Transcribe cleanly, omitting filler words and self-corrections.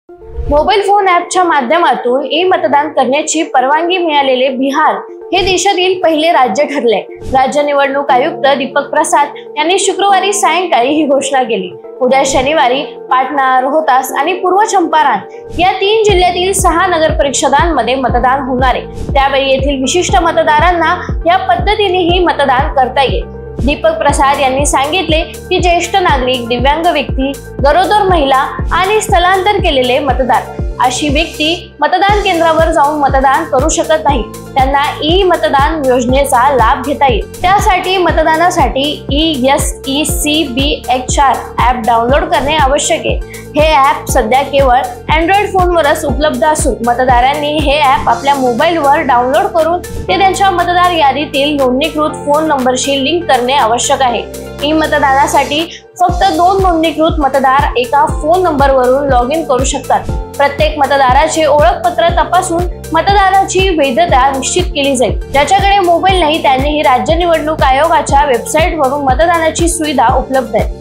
Mobile phone ॲपच्या माध्यमातून ई-मतदान करण्याची परवानगी मिळालेले बिहार हे देशातील पहिले राज्य ठरले। राज्य निवडणूक आयुक्त दीपक प्रसाद यांनी शुक्रवारी सायंकाळी ही घोषणा केली। उद्या शनिवारी पाटणा, रोहतास आणि पूर्व चंपारण या 3 जिल्ह्यातील 6 नगर परिषदांमध्ये मतदान होणार आहे। त्यावेळी येथील विशिष्ट मतदारांना या पद्धतीनेही मतदान करता येईल। दीपक प्रसाद यांनी सांगितले की ज्येष्ठ नागरिक, दिव्यांग व्यक्ती, गरोदर महिला आणि स्थलांतर केलेले मतदार अशी व्यक्ती मतदान केंद्रावर जाऊन मतदान करू शकत नाही। त्यांना ई-मतदान योजनेचा लाभ घेता येईल। त्यासाठी मतदानासाठी ESECBHR ॲप डाउनलोड करणे आवश्यक आहे। हे ॲप सध्या केवळ अँड्रॉइड फोनवरच उपलब्ध असून मतदारांनी हे ॲप आपल्या मोबाईलवर डाउनलोड करून ते त्यांच्या मतदार यादीतील नोंदणीकृत फोन नंबरशी लिंक करणे आवश्यक आहे। ई-मतदानासाठी फक्त 2 नोंदणीकृत मतदार एका फोन नंबरवरून लॉग इन करू शकतात। प्रत्येक मतदाराचे ओळखपत्र तपासून मतदानाची वैधता निश्चित केली जाईल। ज्याच्याकडे मोबाईल नाही त्यांनीही राज्य निवडणूक आयोगाच्या वेबसाईटवरून मतदानाची सुविधा उपलब्ध आहे।